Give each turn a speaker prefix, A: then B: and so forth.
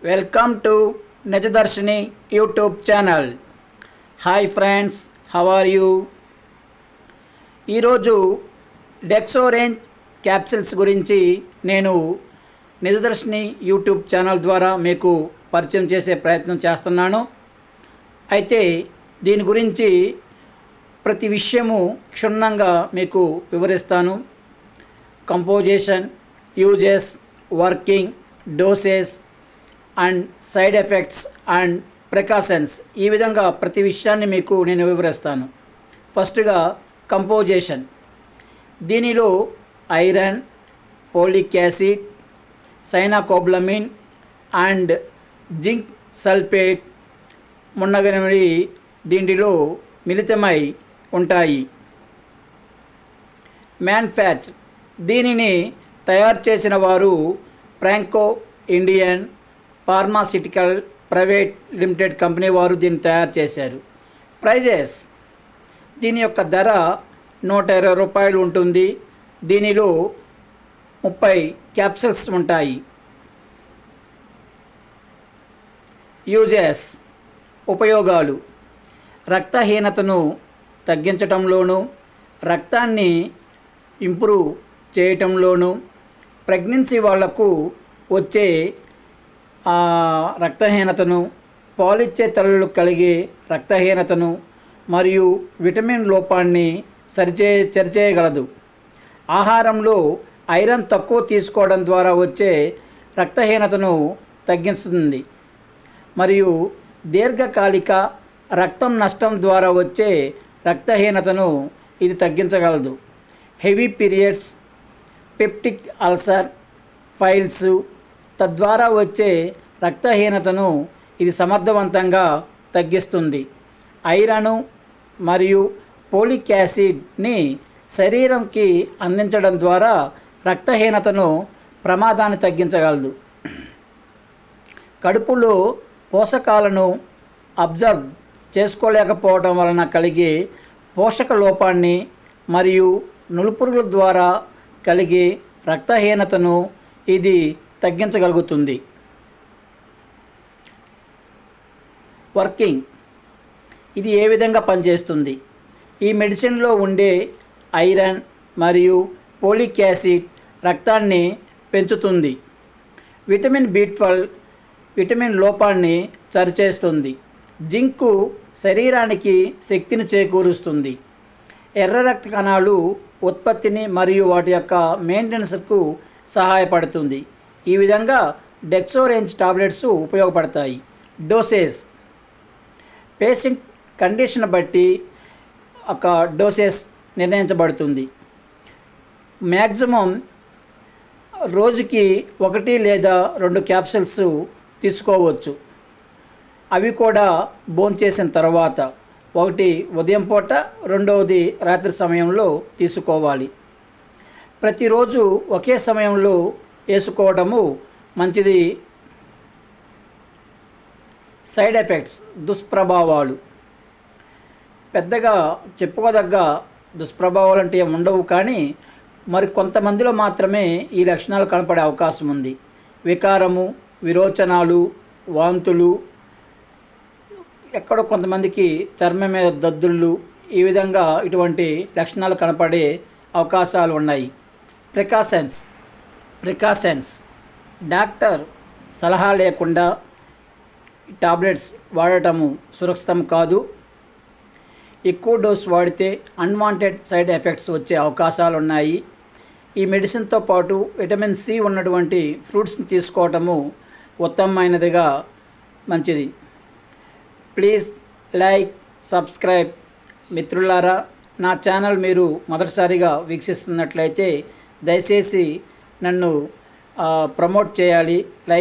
A: Welcome to Nijadarshini YouTube channel. Hi friends, how are you? ఈరోజు Dexorange capsules గురించి నేను నిజదర్శిని YouTube channel ద్వారా మీకు పరిచయం చేసే ప్రయత్నం చేస్తున్నాను. అయితే దీని గురించి ప్రతి విషయము క్షుణ్ణంగా మీకు వివరిస్తాను. Composition, uses, working, doses and side effects and precautions, ఈ విధంగా ప్రతి విషయాన్ని మీకు నేను వివరిస్తాను. ఫస్ట్గా కంపోజిషన్. దీనిలో iron, folic acid, cyanocobalamin and zinc sulphate మున్నగనవి దీంట్లో మిళితమై ఉంటాయి. మ్యానుఫ్యాక్చర్. దీనిని తయారు చేసిన వారు Franco Indian pharmaceutical private limited company వారు దీన్ని తయారు చేశారు. ప్రైజెస్. దీని యొక్క ధర ₹120 ఉంటుంది. దీనిలో 30 క్యాప్సిల్స్ ఉంటాయి. యూజెస్, ఉపయోగాలు. రక్తహీనతను తగ్గించటంలోనూ, రక్తాన్ని ఇంప్రూవ్ చేయటంలోనూ, ప్రెగ్నెన్సీ వాళ్లకు వచ్చే రక్తహీనతను, పాలిచ్చే తల్లులు కలిగే రక్తహీనతను మరియు విటమిన్ లోపాన్ని సరిచేయగలదు. ఆహారంలో ఐరన్ తక్కువ తీసుకోవడం ద్వారా వచ్చే రక్తహీనతను తగ్గిస్తుంది మరియు దీర్ఘకాలిక రక్తం నష్టం ద్వారా వచ్చే రక్తహీనతను ఇది తగ్గించగలదు. Heavy periods, peptic ulcer, piles తద్వారా వచ్చే రక్తహీనతను ఇది సమర్థవంతంగా తగ్గిస్తుంది. ఐరన్ మరియు పోలిక్ యాసిడ్ని శరీరంకి అందించడం ద్వారా రక్తహీనతను ప్రమాదాన్ని తగ్గించగలదు. కడుపులో పోషకాలను అబ్జర్వ్ చేసుకోలేకపోవడం వలన కలిగే పోషక లోపాన్ని మరియు నులుపురుగుల ద్వారా కలిగే రక్తహీనతను ఇది తగ్గించగలుగుతుంది. వర్కింగ్. ఇది ఏ విధంగా పనిచేస్తుంది? ఈ మెడిసిన్లో ఉండే ఐరన్ మరియు పోలిక్ యాసిడ్ రక్తాన్ని పెంచుతుంది. విటమిన్ B12 విటమిన్ లోపాన్ని సరిచేస్తుంది. జింకు శరీరానికి శక్తిని చేకూరుస్తుంది. ఎర్ర రక్త కణాలు ఉత్పత్తిని మరియు వాటి యొక్క మెయింటెనెన్స్కు సహాయపడుతుంది. ఈ విధంగా డెక్సోరేంజ్ టాబ్లెట్స్ ఉపయోగపడతాయి. డోసేజ్. పేషెంట్ కండిషన్ బట్టి ఒక డోసేజ్ నిర్ణయించబడుతుంది. మ్యాక్సిమం రోజుకి 1 లేదా 2 క్యాప్సిల్స్ తీసుకోవచ్చు. అవి కూడా భోంచేసిన తర్వాత, ఒకటి ఉదయం పూట, రెండవది రాత్రి సమయంలో తీసుకోవాలి. ప్రతిరోజు ఒకే సమయంలో వేసుకోవడము మంచిది. సైడ్ ఎఫెక్ట్స్, దుష్ప్రభావాలు. పెద్దగా చెప్పుకోదగ్గ దుష్ప్రభావాలు అంటే ఉండవు, కానీ మరి కొంతమందిలో మాత్రమే ఈ లక్షణాలు కనపడే అవకాశం ఉంది. వికారము, విరోచనాలు, వాంతులు, ఎక్కడో కొంతమందికి చర్మం మీద దద్దుళ్ళు, ఈ విధంగా ఇటువంటి లక్షణాలు కనపడే అవకాశాలు ఉన్నాయి. ప్రికాషన్స్. డాక్టర్ సలహా లేకుండా టాబ్లెట్స్ వాడటము సురక్షితం కాదు. ఎక్కువ డోస్ వాడితే అన్వాంటెడ్ సైడ్ ఎఫెక్ట్స్ వచ్చే అవకాశాలు ఉన్నాయి. ఈ మెడిసిన్తో పాటు విటమిన్ C ఉన్నటువంటి ఫ్రూట్స్ని తీసుకోవటము ఉత్తమమైనదిగా మంచిది. Please like, subscribe. మిత్రులారా, నా ఛానల్ మీరు మొదటిసారిగా వీక్షిస్తున్నట్లయితే దయచేసి నన్ను ప్రమోట్ చేయాలి. లైక్